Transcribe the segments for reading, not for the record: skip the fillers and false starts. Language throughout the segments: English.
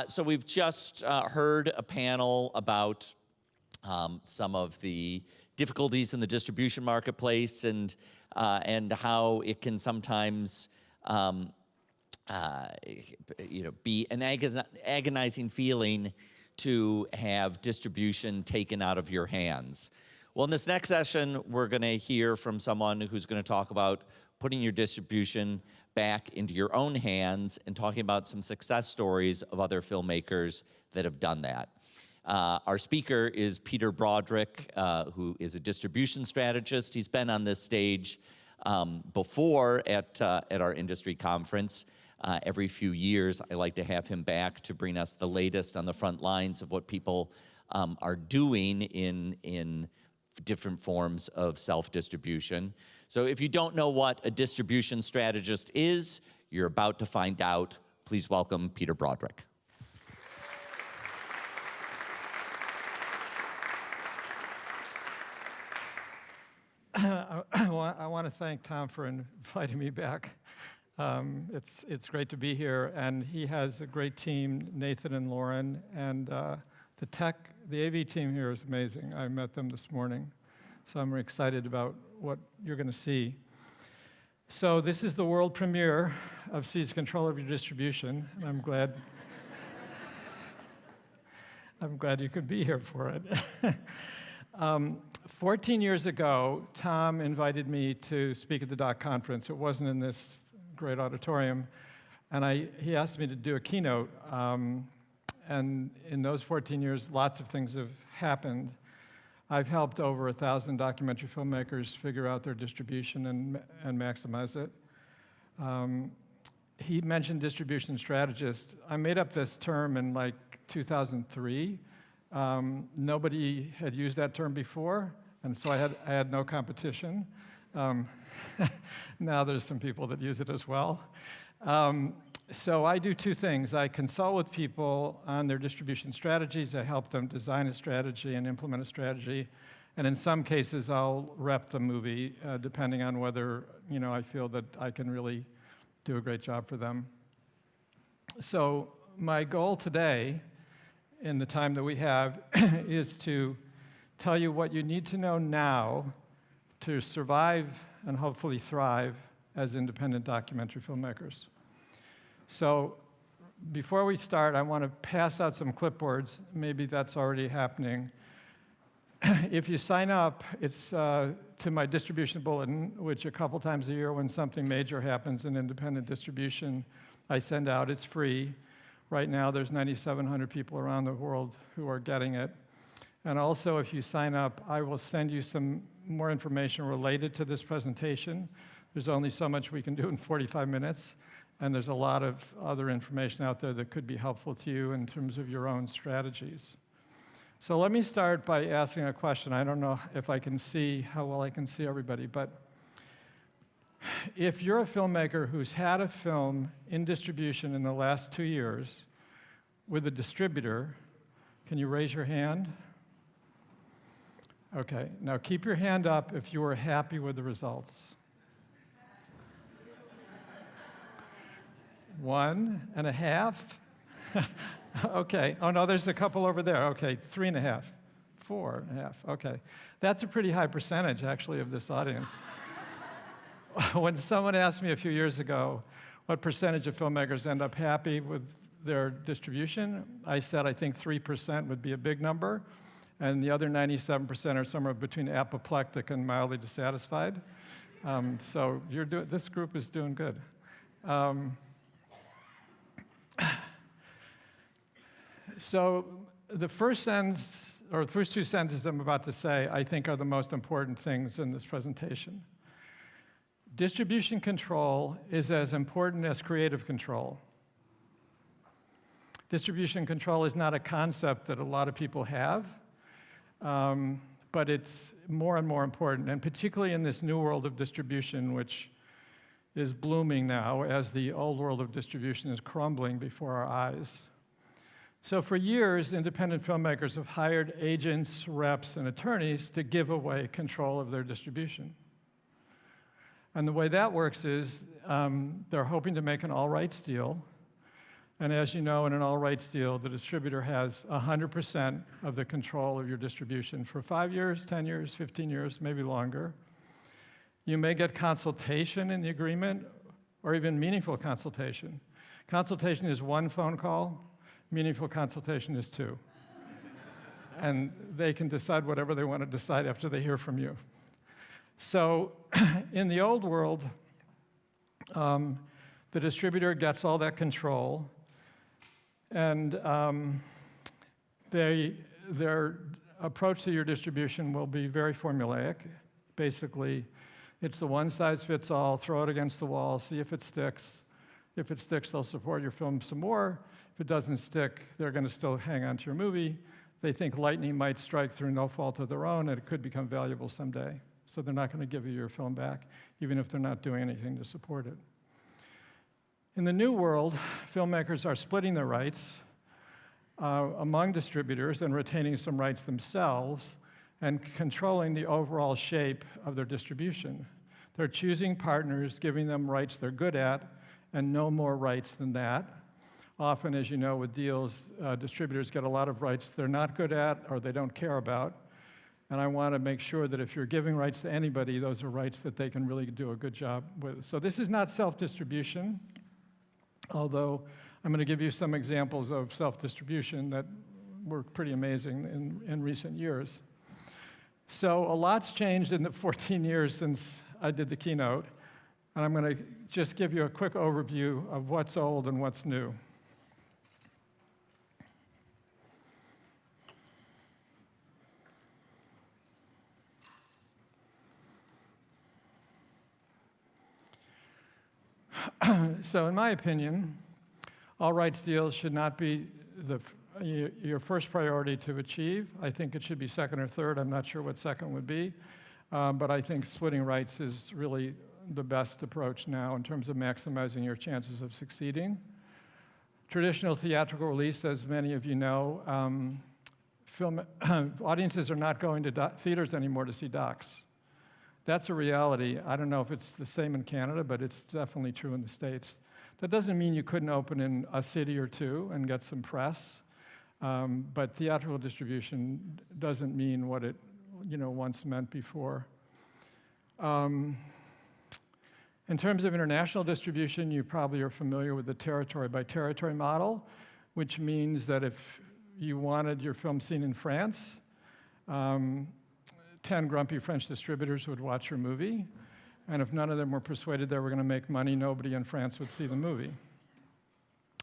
So we've just heard a panel about some of the difficulties in the distribution marketplace and how it can sometimes be an agonizing feeling to have distribution taken out of your hands. Well, in this next session, we're going to hear from someone who's going to talk about putting your distribution back into your own hands and talking about some success stories of other filmmakers that have done that. Our speaker is Peter Broderick, who is a distribution strategist. He's been on this stage before at our industry conference. Every few years, I like to have him back to bring us the latest on the front lines of what people are doing in different forms of self-distribution. So if you don't know what a distribution strategist is, you're about to find out. Please welcome Peter Broderick. I want to thank Tom for inviting me back. It's great to be here, and he has a great team, Nathan and Lauren, and the AV team here is amazing. I met them this morning, so I'm excited about what you're going to see. So this is the world premiere of Seize Control of Your Distribution, and I'm glad you could be here for it. 14 years ago, Tom invited me to speak at the DOC conference. It wasn't in this great auditorium, and he asked me to do a keynote. And in those 14 years, lots of things have happened. I've helped over 1,000 documentary filmmakers figure out their distribution and maximize it. He mentioned distribution strategist. I made up this term in like 2003. Nobody had used that term before, and so I had no competition. Now there's some people that use it as well. So I do two things. I consult with people on their distribution strategies. I help them design a strategy and implement a strategy. And in some cases, I'll rep the movie, depending on whether I feel that I can really do a great job for them. So my goal today, in the time that we have, is to tell you what you need to know now to survive and hopefully thrive as independent documentary filmmakers. So before we start, I want to pass out some clipboards. Maybe that's already happening. If you sign up, it's to my distribution bulletin, which a couple times a year when something major happens in independent distribution, I send out. It's free. Right now, there's 9,700 people around the world who are getting it. And also, if you sign up, I will send you some more information related to this presentation. There's only so much we can do in 45 minutes. And there's a lot of other information out there that could be helpful to you in terms of your own strategies. So let me start by asking a question. I don't know if I can see how well I can see everybody, but if you're a filmmaker who's had a film in distribution in the last 2 years with a distributor, can you raise your hand? Okay, now keep your hand up if you were happy with the results. 1.5. Okay. Oh, no, there's a couple over there. Okay, 3.5, 4.5. Okay. That's a pretty high percentage, actually, of this audience. When someone asked me a few years ago what percentage of filmmakers end up happy with their distribution, I said I think 3% would be a big number, and the other 97% are somewhere between apoplectic and mildly dissatisfied. So this group is doing good. So the first sentence, or the first two sentences I'm about to say, I think are the most important things in this presentation. Distribution control is as important as creative control. Distribution control is not a concept that a lot of people have, but it's more and more important, and particularly in this new world of distribution, which is blooming now as the old world of distribution is crumbling before our eyes. So for years, independent filmmakers have hired agents, reps, and attorneys to give away control of their distribution. And the way that works is they're hoping to make an all-rights deal. And as you know, in an all-rights deal, the distributor has 100% of the control of your distribution for 5 years, 10 years, 15 years, maybe longer. You may get consultation in the agreement, or even meaningful consultation. Consultation is 1 phone call. Meaningful consultation is 2. And they can decide whatever they want to decide after they hear from you. So in the old world, the distributor gets all that control, and their approach to your distribution will be very formulaic. Basically, it's the one-size-fits-all, throw it against the wall, see if it sticks. If it sticks, they'll support your film some more. If it doesn't stick, they're going to still hang on to your movie. They think lightning might strike through no fault of their own, and it could become valuable someday. So they're not going to give you your film back, even if they're not doing anything to support it. In the new world, filmmakers are splitting their rights among distributors and retaining some rights themselves and controlling the overall shape of their distribution. They're choosing partners, giving them rights they're good at, and no more rights than that. Often, as you know, with deals, distributors get a lot of rights they're not good at or they don't care about. And I want to make sure that if you're giving rights to anybody, those are rights that they can really do a good job with. So this is not self-distribution, although I'm going to give you some examples of self-distribution that were pretty amazing in recent years. So a lot's changed in the 14 years since I did the keynote, and I'm going to just give you a quick overview of what's old and what's new. So in my opinion, all rights deals should not be your first priority to achieve. I think it should be second or third. I'm not sure what second would be. But I think splitting rights is really the best approach now in terms of maximizing your chances of succeeding. Traditional theatrical release, as many of you know, audiences are not going to theaters anymore to see docs. That's a reality. I don't know if it's the same in Canada, but it's definitely true in the States. That doesn't mean you couldn't open in a city or two and get some press, but theatrical distribution doesn't mean what it once meant before. In terms of international distribution, you probably are familiar with the territory by territory model, which means that if you wanted your film seen in France, 10 grumpy French distributors would watch your movie, and if none of them were persuaded they were going to make money, nobody in France would see the movie.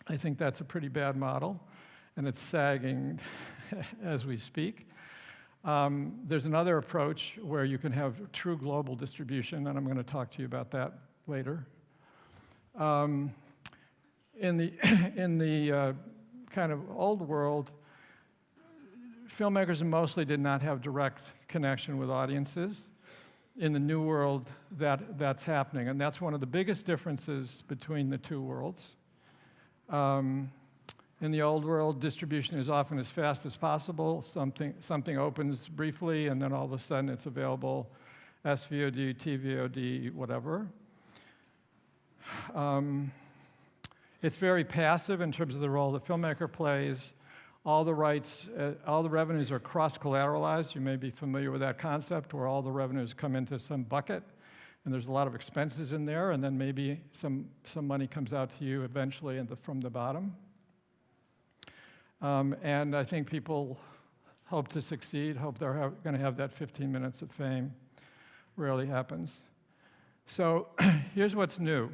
I think that's a pretty bad model, and it's sagging as we speak. There's another approach where you can have true global distribution, and I'm going to talk to you about that later. In the kind of old world, filmmakers mostly did not have direct connection with audiences. In the new world, that's happening, and that's one of the biggest differences between the two worlds. In the old world, distribution is often as fast as possible. Something opens briefly, and then all of a sudden it's available, SVOD, TVOD, whatever. It's very passive in terms of the role the filmmaker plays. All the rights, all the revenues are cross-collateralized. You may be familiar with that concept, where all the revenues come into some bucket, and there's a lot of expenses in there, and then maybe some money comes out to you eventually from the bottom. And I think people hope to succeed, hope they're going to have that 15 minutes of fame. Rarely happens. So here's what's new.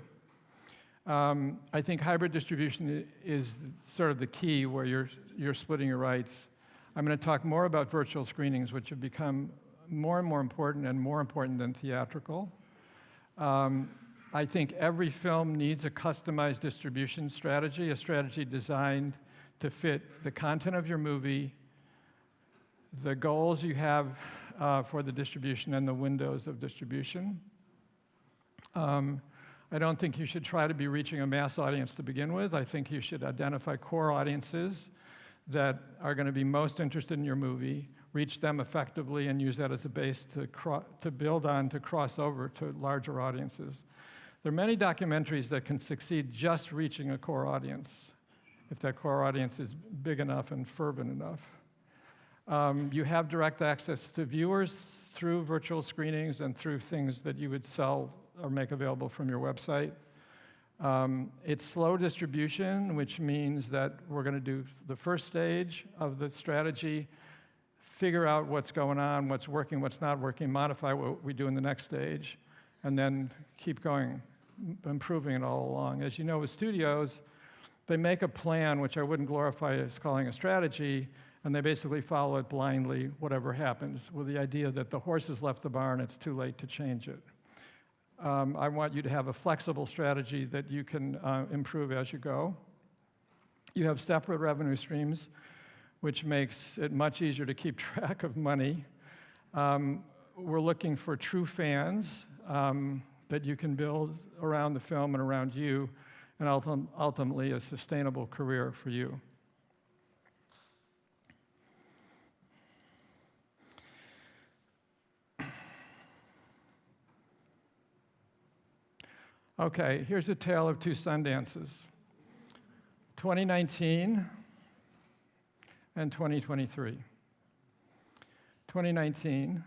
I think hybrid distribution is sort of the key where you're splitting your rights. I'm going to talk more about virtual screenings, which have become more and more important than theatrical. I think every film needs a customized distribution strategy, a strategy designed to fit the content of your movie, the goals you have for the distribution, and the windows of distribution. I don't think you should try to be reaching a mass audience to begin with. I think you should identify core audiences that are going to be most interested in your movie, reach them effectively, and use that as a base to build on, to cross over to larger audiences. There are many documentaries that can succeed just reaching a core audience. if that core audience is big enough and fervent enough. You have direct access to viewers through virtual screenings and through things that you would sell or make available from your website. It's slow distribution, which means that we're going to do the first stage of the strategy, figure out what's going on, what's working, what's not working, modify what we do in the next stage, and then keep going, improving it all along. As you know, with studios, they make a plan, which I wouldn't glorify as calling a strategy, and they basically follow it blindly, whatever happens, with the idea that the horse has left the barn, it's too late to change it. I want you to have a flexible strategy that you can improve as you go. You have separate revenue streams, which makes it much easier to keep track of money. We're looking for true fans that you can build around the film and around you, and ultimately a sustainable career for you. Okay, here's a tale of two Sundances, 2019 and 2023. 2019,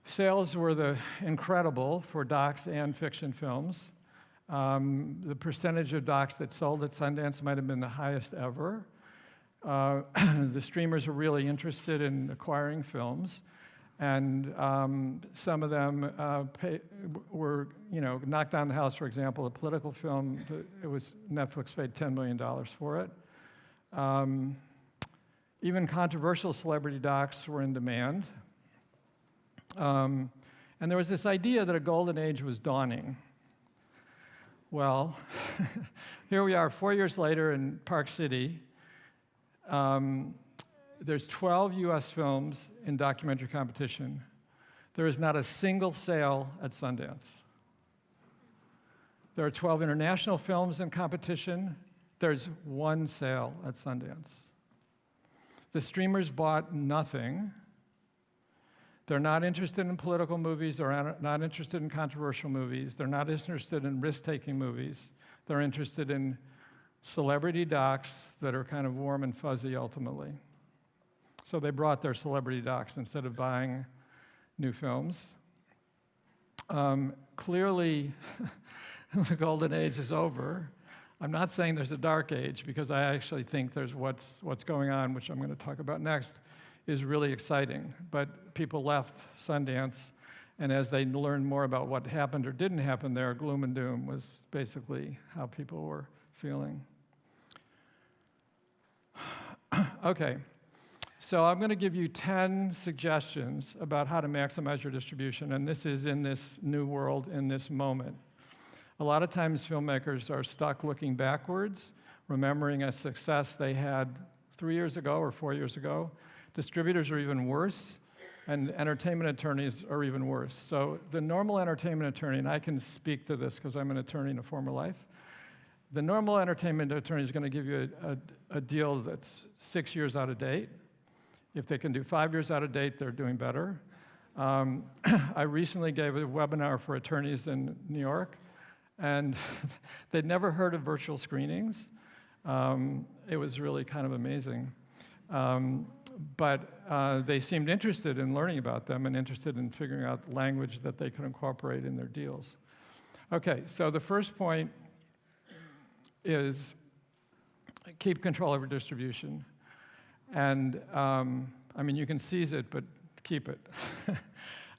sales were incredible for docs and fiction films. The percentage of docs that sold at Sundance might have been the highest ever. The streamers were really interested in acquiring films, and some of them were, knocked down the house. For example, a political film, Netflix paid $10 million for it. Even controversial celebrity docs were in demand. And there was this idea that a golden age was dawning. Well, here we are 4 years later in Park City. There's 12 US films in documentary competition. There is not a single sale at Sundance. There are 12 international films in competition. There's one sale at Sundance. The streamers bought nothing. They're not interested in political movies. They're not interested in controversial movies. They're not interested in risk-taking movies. They're interested in celebrity docs that are kind of warm and fuzzy ultimately. So they brought their celebrity docs instead of buying new films. Clearly, the golden age is over. I'm not saying there's a dark age, because I actually think there's what's going on, which I'm going to talk about next, is really exciting. But people left Sundance, and as they learned more about what happened or didn't happen there, gloom and doom was basically how people were feeling. Okay. So I'm going to give you 10 suggestions about how to maximize your distribution, and this is in this new world, in this moment. A lot of times filmmakers are stuck looking backwards, remembering a success they had 3 years ago or 4 years ago. Distributors are even worse, and entertainment attorneys are even worse. So the normal entertainment attorney, and I can speak to this because I'm an attorney in a former life, the normal entertainment attorney is going to give you a deal that's 6 years out of date. If they can do 5 years out of date, they're doing better. I recently gave a webinar for attorneys in New York, and they'd never heard of virtual screenings. It was really kind of amazing. But they seemed interested in learning about them and interested in figuring out language that they could incorporate in their deals. Okay, so the first point is keep control over distribution. And, you can seize it, but keep it.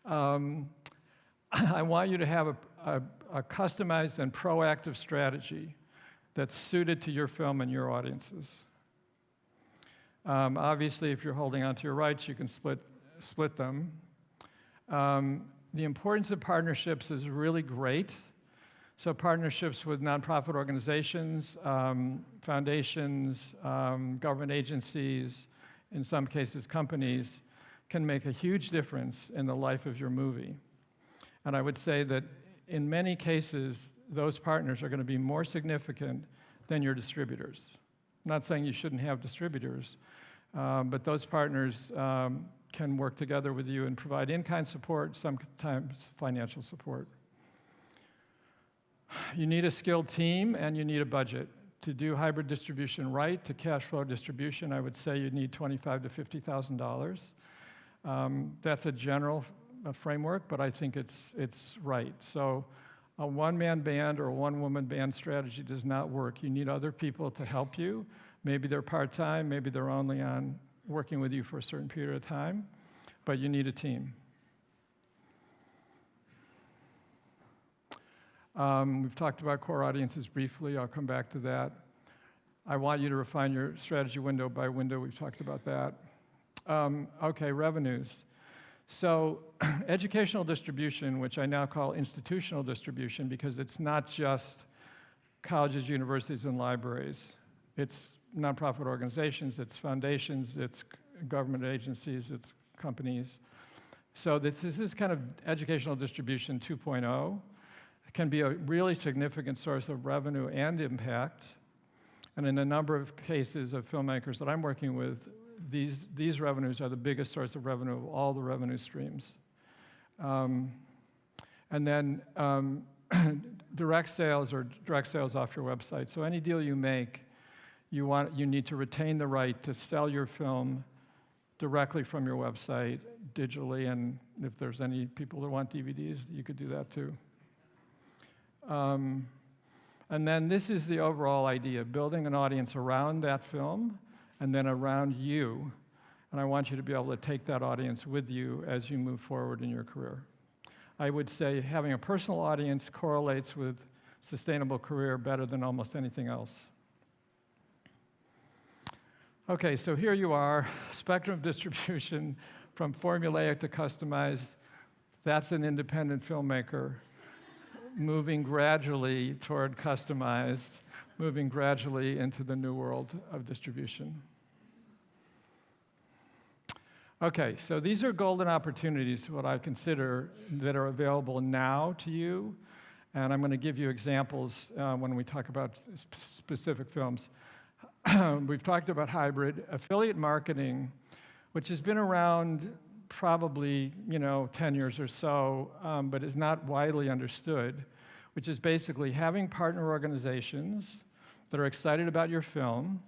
I want you to have a customized and proactive strategy that's suited to your film and your audiences. Obviously, if you're holding on to your rights, you can split them. The importance of partnerships is really great. So partnerships with nonprofit organizations, foundations, government agencies, in some cases companies, can make a huge difference in the life of your movie. And I would say that in many cases, those partners are going to be more significant than your distributors. I'm not saying you shouldn't have distributors, but those partners can work together with you and provide in-kind support, sometimes financial support. You need a skilled team and you need a budget To do hybrid distribution right, to cash flow distribution, I would say you'd need $25,000 to $50,000. That's a general framework, but I think it's right. So a one-man band or a one-woman band strategy does not work. You need other people to help you. Maybe they're part-time, maybe they're only on working with you for a certain period of time, but you need a team. We've talked about core audiences briefly. I'll come back to that. I want you to refine your strategy window by window. We've talked about that. Okay, revenues. So educational distribution, which I now call institutional distribution because it's not just colleges, universities, and libraries. It's nonprofit organizations, it's foundations, it's government agencies, it's companies. So this is kind of educational distribution 2.0. It can be a really significant source of revenue and impact. And in a number of cases of filmmakers that I'm working with, these revenues are the biggest source of revenue of all the revenue streams. And then direct sales or direct sales off your website. So any deal you make, you need to retain the right to sell your film directly from your website, digitally, and if there's any people that want DVDs, you could do that too. And then this is the overall idea, building an audience around that film and then around you. And I want you to be able to take that audience with you as you move forward in your career. I would say having a personal audience correlates with sustainable career better than almost anything else. Okay, so here you are, spectrum of distribution from formulaic to customized. That's an independent filmmaker moving gradually toward customized, moving gradually into the new world of distribution. Okay, so these are golden opportunities, what I consider, that are available now to you, and I'm going to give you examples when we talk about specific films. We've talked about hybrid. Affiliate marketing, which has been around probably 10 years or so, but is not widely understood, which is basically having partner organizations that are excited about your film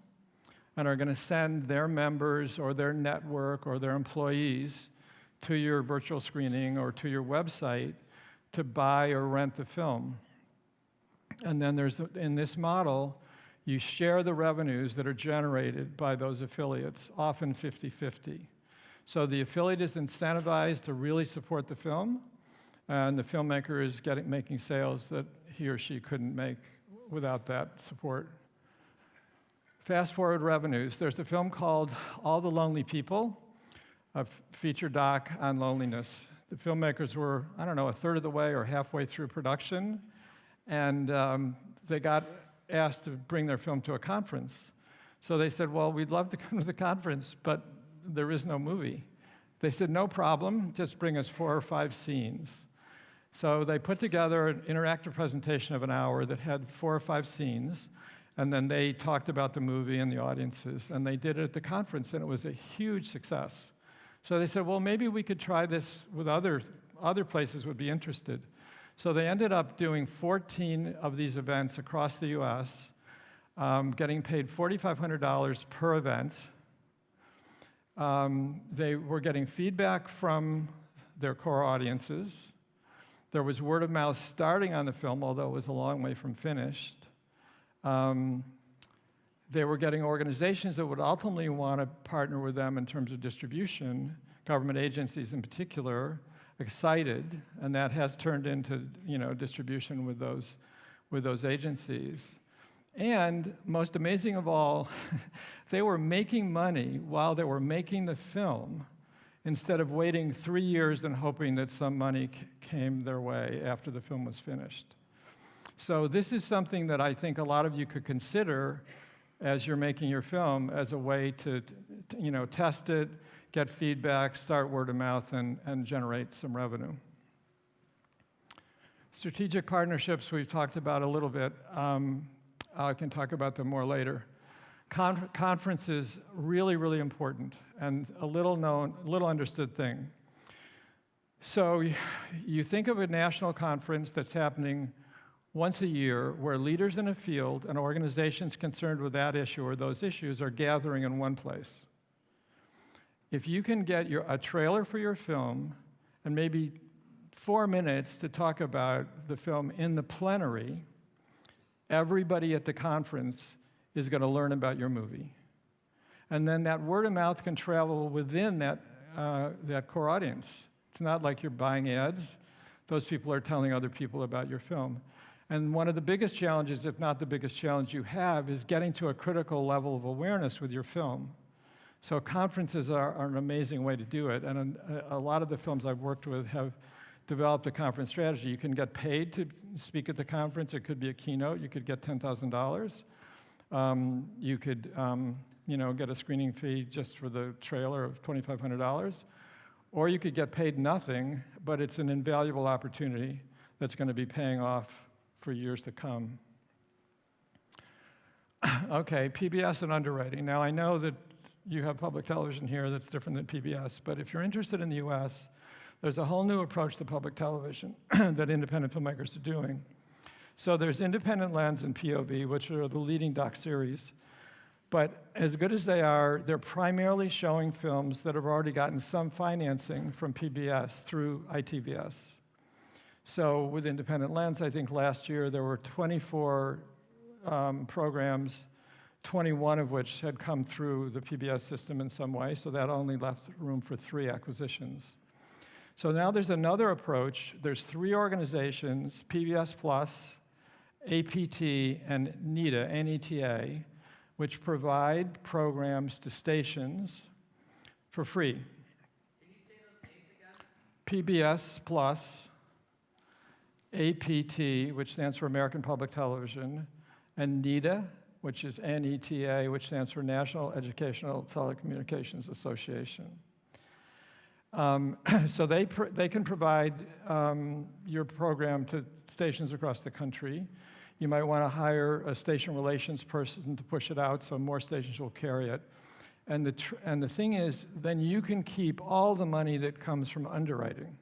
and are going to send their members or their network or their employees to your virtual screening or to your website to buy or rent the film. And then in this model, you share the revenues that are generated by those affiliates, often 50-50. So the affiliate is incentivized to really support the film, and the filmmaker is making sales that he or she couldn't make without that support. Fast forward revenues. There's a film called All the Lonely People, a feature doc on loneliness. The filmmakers were, I don't know, a third of the way or halfway through production, and they got asked to bring their film to a conference. So they said, well, we'd love to come to the conference, but there is no movie. They said, no problem, just bring us 4 or 5 scenes. So they put together an interactive presentation of an hour that had 4 or 5 scenes, and then they talked about the movie and the audiences, and they did it at the conference, and it was a huge success. So they said, well, maybe we could try this with other places would be interested. So they ended up doing 14 of these events across the US, getting paid $4,500 per event. They were getting feedback from their core audiences. There was word of mouth starting on the film, although it was a long way from finished. They were getting organizations that would ultimately want to partner with them in terms of distribution, government agencies in particular, excited, and that has turned into distribution with those agencies. And most amazing of all, they were making money while they were making the film instead of waiting 3 years and hoping that some money came their way after the film was finished. So this is something that I think a lot of you could consider as you're making your film as a way to test it, get feedback, start word of mouth, and generate some revenue. Strategic partnerships we've talked about a little bit. I can talk about them more later. Conferences, really, really important, and a little understood thing. So you think of a national conference that's happening once a year where leaders in a field and organizations concerned with that issue or those issues are gathering in one place. If you can get a trailer for your film and maybe 4 minutes to talk about the film in the plenary, everybody at the conference is going to learn about your movie. And then that word of mouth can travel within that core audience. It's not like you're buying ads. Those people are telling other people about your film. And one of the biggest challenges, if not the biggest challenge you have, is getting to a critical level of awareness with your film. So conferences are an amazing way to do it. And a lot of the films I've worked with have developed a conference strategy. You can get paid to speak at the conference. It could be a keynote. You could get $10,000. You could get a screening fee just for the trailer of $2,500. Or you could get paid nothing, but it's an invaluable opportunity that's going to be paying off for years to come. Okay, PBS and underwriting. Now, I know that you have public television here that's different than PBS, but if you're interested in the US, there's a whole new approach to public television that independent filmmakers are doing. So there's Independent Lens and POV, which are the leading doc series. But as good as they are, they're primarily showing films that have already gotten some financing from PBS through ITVS. So with Independent Lens, I think last year there were 24 programs, 21 of which had come through the PBS system in some way, so that only left room for 3 acquisitions. So now there's another approach. There's 3 organizations, PBS Plus, APT, and NETA, N-E-T-A, which provide programs to stations for free. Can you say those names again? PBS Plus, APT, which stands for American Public Television, and NETA, which is N-E-T-A, which stands for National Educational Telecommunications Association. So they can provide your program to stations across the country. You might want to hire a station relations person to push it out so more stations will carry it. And the thing is, then you can keep all the money that comes from underwriting.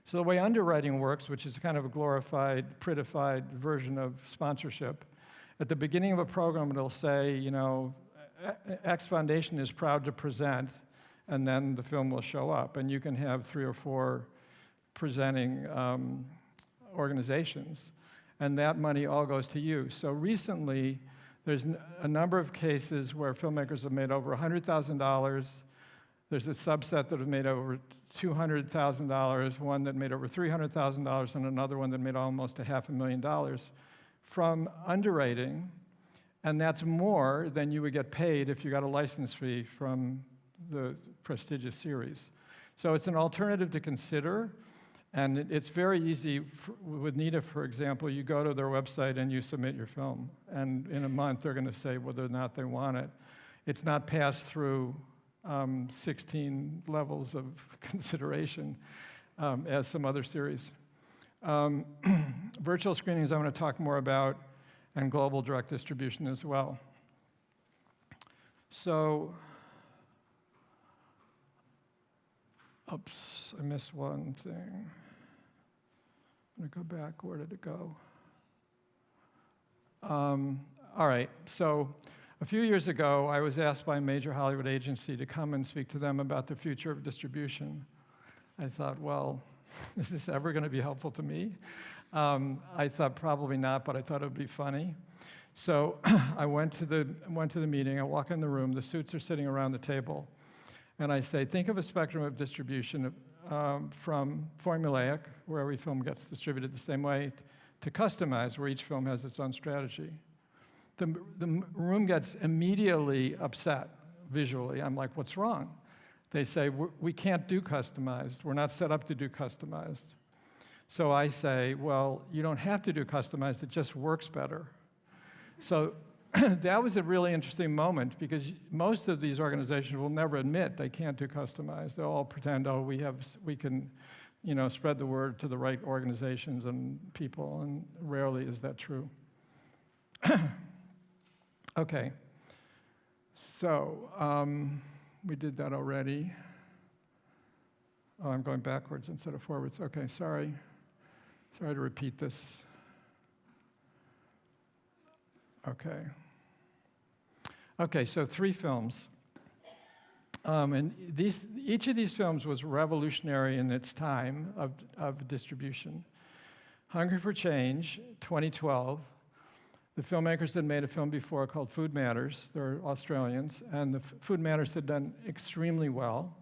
So the way underwriting works, which is kind of a glorified, prettified version of sponsorship, at the beginning of a program it'll say, X Foundation is proud to present, and then the film will show up. And you can have 3 or 4 presenting organizations. And that money all goes to you. So recently, there's a number of cases where filmmakers have made over $100,000. There's a subset that have made over $200,000, one that made over $300,000, and another one that made almost $500,000 from underwriting. And that's more than you would get paid if you got a license fee from the prestigious series. So it's an alternative to consider. And it's very easy. With NETA, for example, you go to their website and you submit your film. And in a month, they're going to say whether or not they want it. It's not passed through 16 levels of consideration as some other series. Virtual screenings I want to talk more about, and global direct distribution as well. So, oops, I missed one thing. I'm going to go back. Where did it go? All right. So a few years ago, I was asked by a major Hollywood agency to come and speak to them about the future of distribution. I thought, well, is this ever going to be helpful to me? I thought probably not, but I thought it would be funny. So I went to the meeting. I walk in the room. The suits are sitting around the table. And I say, think of a spectrum of distribution from formulaic, where every film gets distributed the same way, to customized, where each film has its own strategy. The room gets immediately upset visually. I'm like, what's wrong? They say, we can't do customized. We're not set up to do customized. So I say, well, you don't have to do customized. It just works better. So that was a really interesting moment, because most of these organizations will never admit they can't do customized. They'll all pretend, oh, we can spread the word to the right organizations and people, and rarely is that true. Okay, so we did that already. Oh, I'm going backwards instead of forwards. Okay, sorry to repeat this. Okay, so 3 films. And each of these films was revolutionary in its time of distribution. Hungry for Change, 2012. The filmmakers had made a film before called Food Matters. They're Australians, and the Food Matters had done extremely well.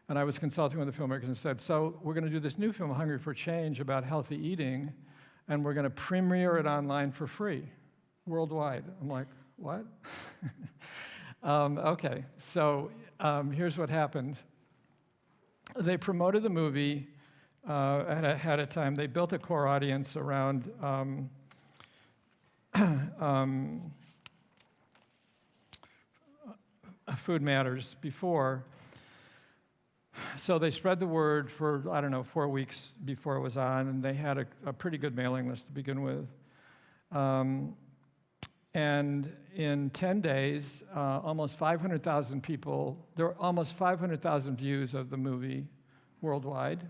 And I was consulting with the filmmakers and said, so we're going to do this new film, Hungry for Change, about healthy eating, and we're going to premiere it online for free, worldwide. I'm like, what? Okay, so here's what happened. They promoted the movie ahead of time. They built a core audience around Food Matters before. So they spread the word for, 4 weeks before it was on, and they had a pretty good mailing list to begin with. And in 10 days, almost 500,000 people, there were almost 500,000 views of the movie worldwide.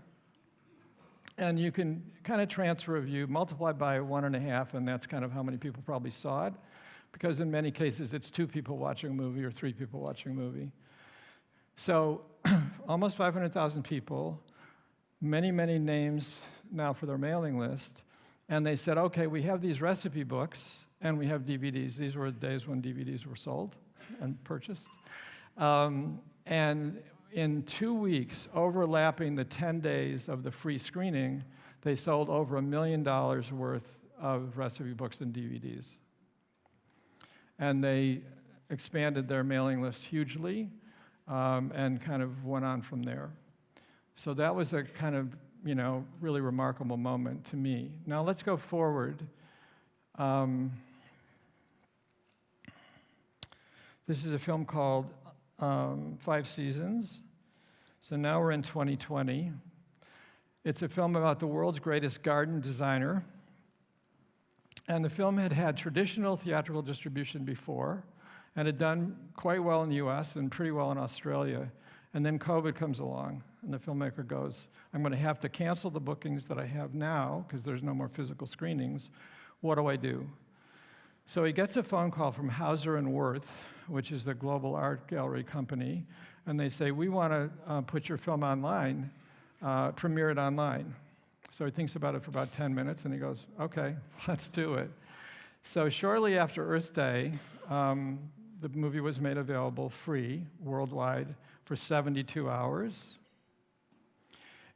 And you can kind of transfer a view, multiply by 1.5, and that's kind of how many people probably saw it. Because in many cases, it's 2 people watching a movie or 3 people watching a movie. So almost 500,000 people, many, many names now for their mailing list. And they said, okay, we have these recipe books, and we have DVDs. These were the days when DVDs were sold and purchased. And in 2 weeks, overlapping the 10 days of the free screening, they sold over $1 million worth of recipe books and DVDs. And they expanded their mailing list hugely and kind of went on from there. So that was a kind of, really remarkable moment to me. Now let's go forward. This is a film called 5 Seasons. So now we're in 2020. It's a film about the world's greatest garden designer. And the film had traditional theatrical distribution before, and had done quite well in the US and pretty well in Australia. And then COVID comes along, and the filmmaker goes, I'm going to have to cancel the bookings that I have now, because there's no more physical screenings. What do I do? So he gets a phone call from Hauser and Wirth, which is the global art gallery company, and they say, we want to put your film online, premiere it online. So he thinks about it for about 10 minutes, and he goes, okay, let's do it. So shortly after Earth Day, the movie was made available free worldwide for 72 hours.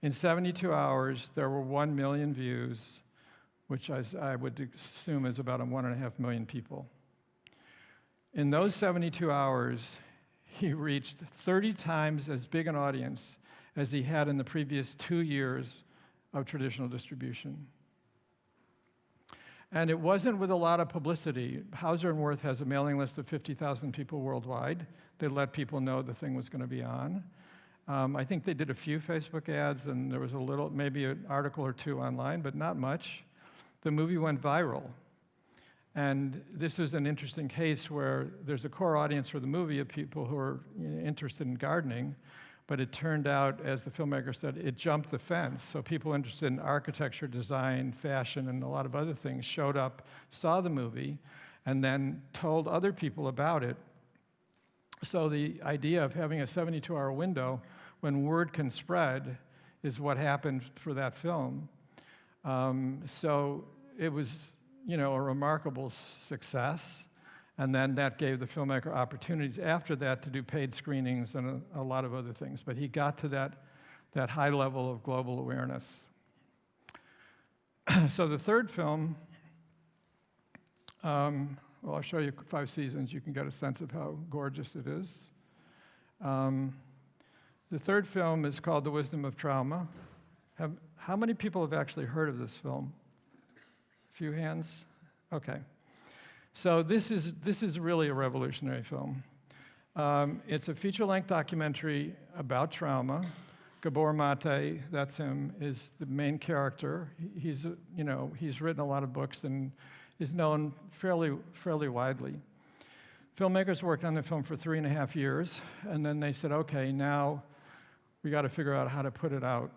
In 72 hours, there were 1 million views, which I would assume is about 1.5 million people. In those 72 hours, he reached 30 times as big an audience as he had in the previous 2 years of traditional distribution. And it wasn't with a lot of publicity. Hauser and Wirth has a mailing list of 50,000 people worldwide. They let people know the thing was going to be on. I think they did a few Facebook ads, and there was maybe an article or 2 online, but not much. The movie went viral. And this is an interesting case where there's a core audience for the movie of people who are interested in gardening, but it turned out, as the filmmaker said, it jumped the fence. So people interested in architecture, design, fashion, and a lot of other things showed up, saw the movie, and then told other people about it. So the idea of having a 72-hour window when word can spread is what happened for that film. So it was, a remarkable success. And then that gave the filmmaker opportunities after that to do paid screenings and a lot of other things. But he got to that high level of global awareness. So the third film, I'll show you 5 Seasons. You can get a sense of how gorgeous it is. The third film is called The Wisdom of Trauma. How many people have actually heard of this film? A few hands? Okay. So this is really a revolutionary film. It's a feature-length documentary about trauma. Gabor Mate, that's him, is the main character. He's written a lot of books and is known fairly widely. Filmmakers worked on the film for 3.5 years, and then they said, okay, now we got to figure out how to put it out.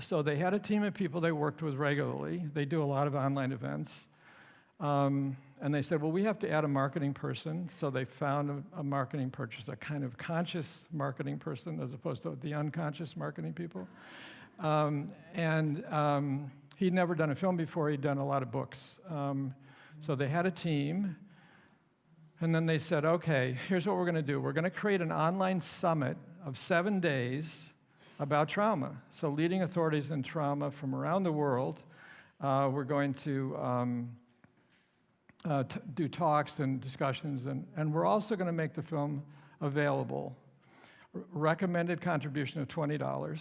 So they had a team of people they worked with regularly. They do a lot of online events. And they said, well, we have to add a marketing person. So they found a marketing person, a kind of conscious marketing person as opposed to the unconscious marketing people. He'd never done a film before. He'd done a lot of books. So they had a team. And then they said, okay, here's what we're going to do. We're going to create an online summit of 7 days about trauma. So leading authorities in trauma from around the world, we're going to do talks and discussions, and we're also going to make the film available. Recommended contribution of $20,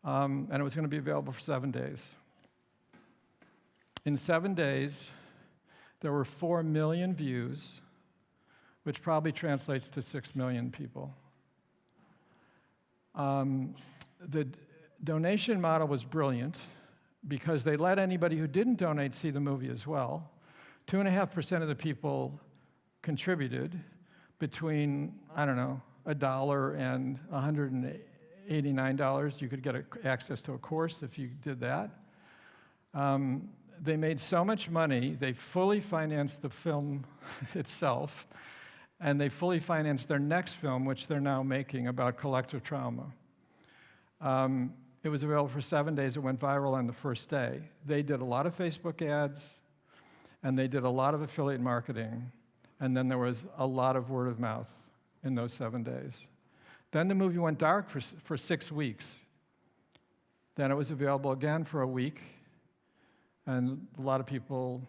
and it was going to be available for 7 days. In 7 days, there were 4 million views, which probably translates to 6 million people. The donation model was brilliant because they let anybody who didn't donate see the movie as well. 2.5% of the people contributed between, I don't know, $1 and $189. You could get access to a course if you did that. They made so much money, they fully financed the film itself, and they fully financed their next film, which they're now making about collective trauma. It was available for 7 days. It went viral on the first day. They did a lot of Facebook ads, and they did a lot of affiliate marketing, and then there was a lot of word of mouth in those 7 days. Then the movie went dark for 6 weeks. Then it was available again for a week, and a lot of people,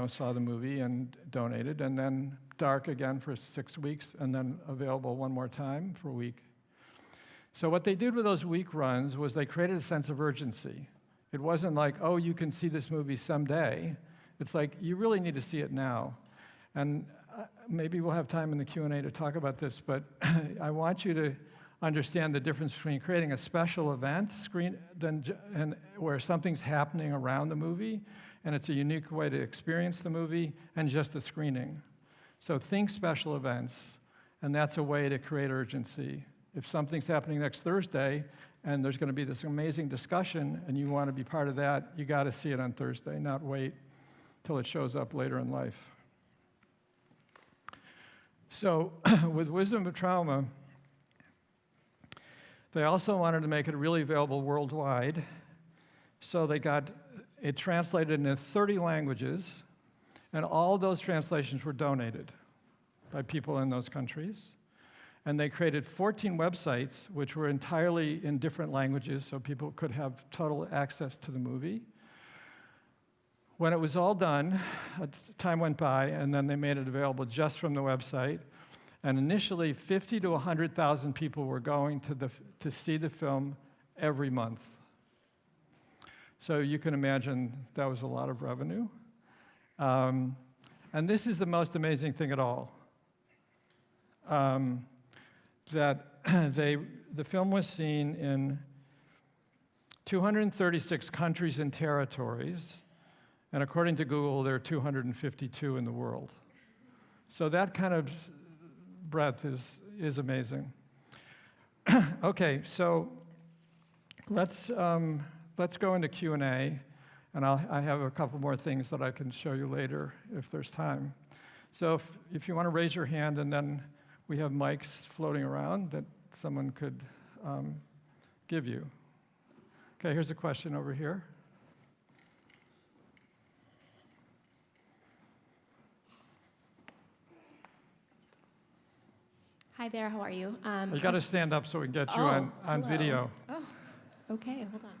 saw the movie and donated, and then dark again for 6 weeks, and then available one more time for a week. So what they did with those week runs was they created a sense of urgency. It wasn't like, oh, you can see this movie someday. It's like, you really need to see it now. And maybe we'll have time in the Q&A to talk about this, but I want you to understand the difference between creating a special event and where something's happening around the movie, and it's a unique way to experience the movie, and just a screening. So think special events, and that's a way to create urgency. If something's happening next Thursday, and there's going to be this amazing discussion, and you want to be part of that, you got to see it on Thursday, not wait till it shows up later in life. So with Wisdom of Trauma, they also wanted to make it really available worldwide. So they got it translated into 30 languages, and all those translations were donated by people in those countries. And they created 14 websites, which were entirely in different languages, so people could have total access to the movie. When it was all done, time went by, and then they made it available just from the website. And initially, 50 to 100,000 people were going to see the film every month. So you can imagine that was a lot of revenue. And this is the most amazing thing at all. That the film was seen in 236 countries and territories, and according to Google, there are 252 in the world. So that kind of breadth is amazing. Okay, so let's go into Q&A, and I have a couple more things that I can show you later if there's time. So if you want to raise your hand, and then we have mics floating around that someone could give you. Okay, here's a question over here. Hi there, how are you? You got to stand up so we can get you on hello. video. Oh, okay, hold on.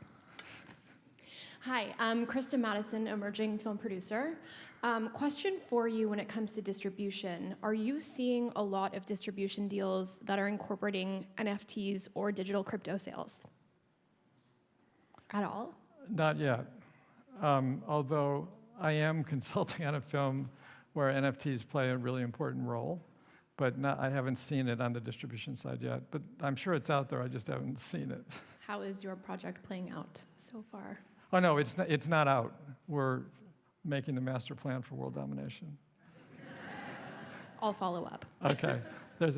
Hi, I'm Krista Madison, emerging film producer. Question for you when it comes to distribution. Are you seeing a lot of distribution deals that are incorporating NFTs or digital crypto sales? At all? Not yet. Although I am consulting on a film where NFTs play a really important role, but I haven't seen it on the distribution side yet. But I'm sure it's out there, I just haven't seen it. How is your project playing out so far? Oh no, it's not out. We're making the master plan for world domination. I'll follow up. Okay, there's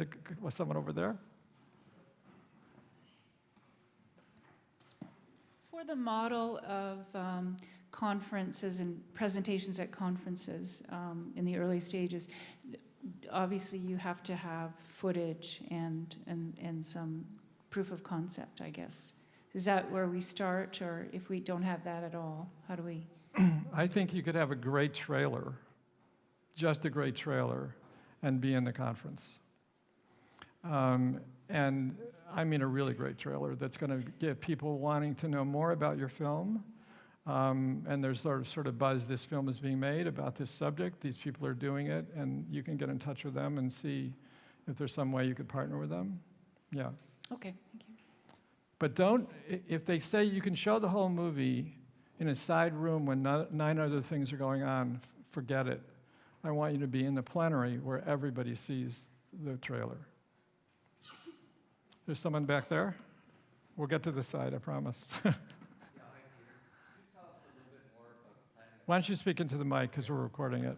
someone over there. For the model of conferences and presentations at conferences in the early stages, obviously you have to have footage and some proof of concept, I guess. Is that where we start, or if we don't have that at all, how do we? I think you could have a great trailer, just a great trailer, and be in the conference. And I mean a really great trailer that's going to get people wanting to know more about your film. And there's sort of buzz, this film is being made about this subject, these people are doing it, and you can get in touch with them and see if there's some way you could partner with them. Yeah. Okay, thank you. But don't, if they say you can show the whole movie in a side room when 9 other things are going on, forget it. I want you to be in the plenary where everybody sees the trailer. There's someone back there? We'll get to the side, I promise. Why don't you speak into the mic, because we're recording it.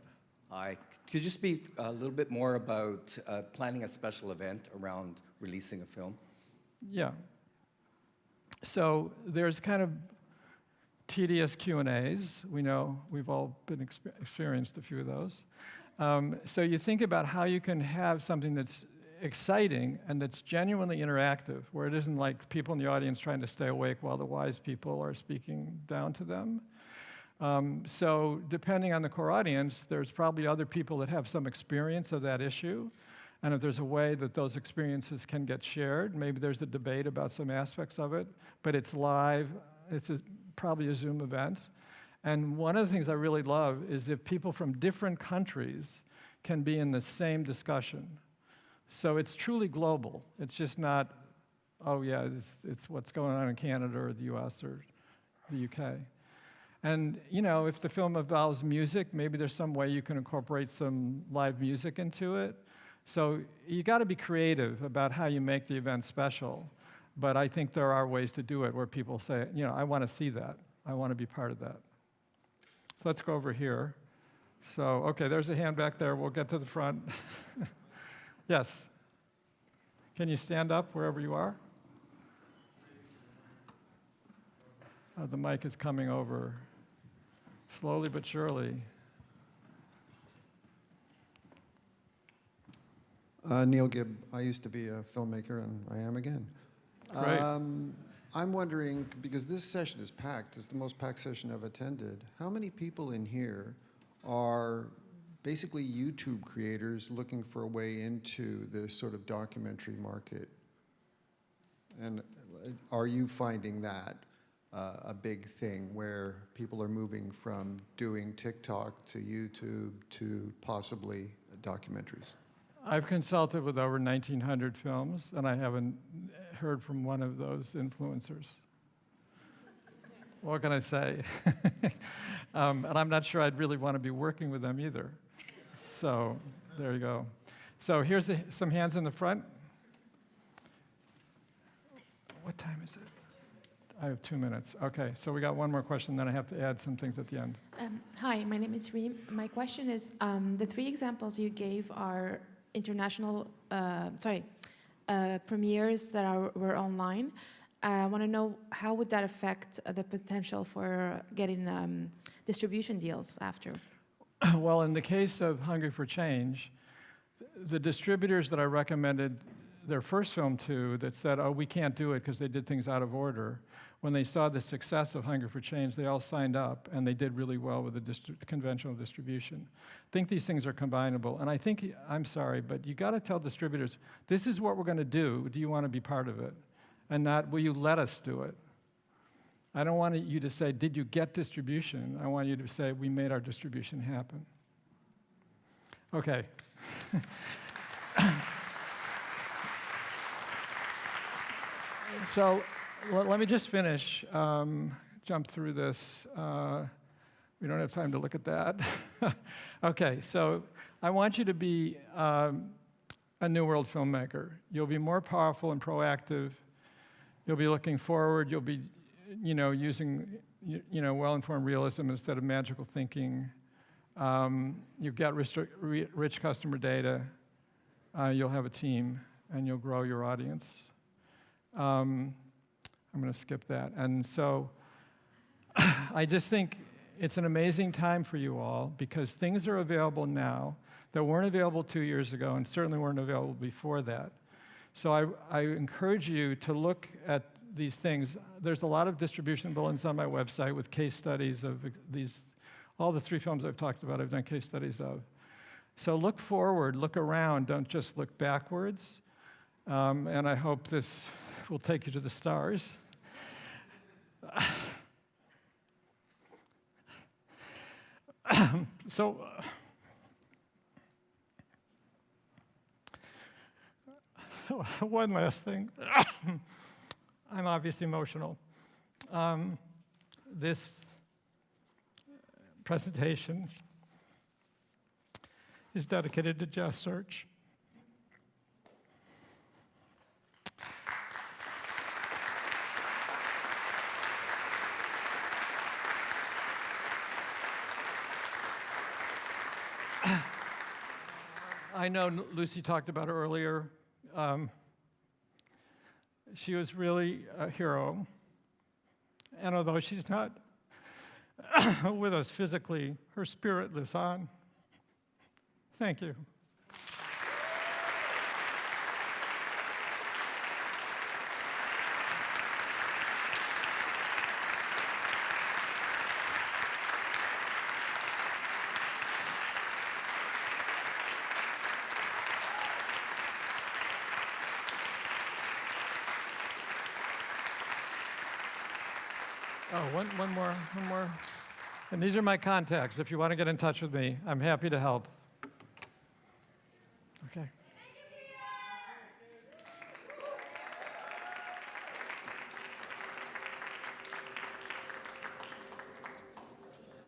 Hi. Could you speak a little bit more about planning a special event around releasing a film? Yeah. So there's kind of tedious Q&As. We know we've all been experienced a few of those. So you think about how you can have something that's exciting and that's genuinely interactive, where it isn't like people in the audience trying to stay awake while the wise people are speaking down to them. So depending on the core audience, there's probably other people that have some experience of that issue. And if there's a way that those experiences can get shared, maybe there's a debate about some aspects of it, but it's live, it's probably a Zoom event. And one of the things I really love is if people from different countries can be in the same discussion. So it's truly global. It's just not, oh yeah, it's what's going on in Canada or the US or the UK. And you know, if the film involves music, maybe there's some way you can incorporate some live music into it. So you got to be creative about how you make the event special. But I think there are ways to do it where people say, you know, I want to see that. I want to be part of that. So let's go over here. So, okay, there's a hand back there. We'll get to the front. Yes. Can you stand up wherever you are? The mic is coming over slowly but surely. Neil Gibb. I used to be a filmmaker, and I am again. Great. I'm wondering, because this session is packed, it's the most packed session I've attended, how many people in here are basically YouTube creators looking for a way into this sort of documentary market? And are you finding that a big thing where people are moving from doing TikTok to YouTube to possibly documentaries? I've consulted with over 1,900 films, and I haven't heard from one of those influencers. What can I say? And I'm not sure I'd really want to be working with them either. So there you go. So here's some hands in the front. What time is it? I have 2 minutes. Okay, so we got one more question, then I have to add some things at the end. Hi, my name is Reem. My question is, the 3 examples you gave are international, premieres that were online. I want to know, how would that affect the potential for getting distribution deals after? Well, in the case of Hungry for Change, the distributors that I recommended their first film to that said, oh, we can't do it because they did things out of order, when they saw the success of Hungry for Change, they all signed up, and they did really well with the conventional distribution. I think these things are combinable, and I think, I'm sorry, but you got to tell distributors, this is what we're going to do. Do you want to be part of it? And not, will you let us do it? I don't want you to say, did you get distribution? I want you to say, we made our distribution happen. Okay. So let me just finish, jump through this. We don't have time to look at that. Okay, so I want you to be a New World filmmaker. You'll be more powerful and proactive. You'll be looking forward. You'll be, using, well-informed realism instead of magical thinking. You've got rich customer data. You'll have a team, and you'll grow your audience. I'm going to skip that. And so I just think, it's an amazing time for you all because things are available now that weren't available 2 years ago and certainly weren't available before that. So I encourage you to look at these things. There's a lot of distribution bulletins on my website with case studies of these, all the 3 films I've talked about, I've done case studies of. So look forward, look around, don't just look backwards. And I hope this will take you to the stars. So, one last thing. I'm obviously emotional. This presentation is dedicated to Just Search. I know Lucy talked about it earlier. She was really a hero. And although she's not with us physically, her spirit lives on. Thank you. Oh, one more. And these are my contacts. If you want to get in touch with me, I'm happy to help. Okay.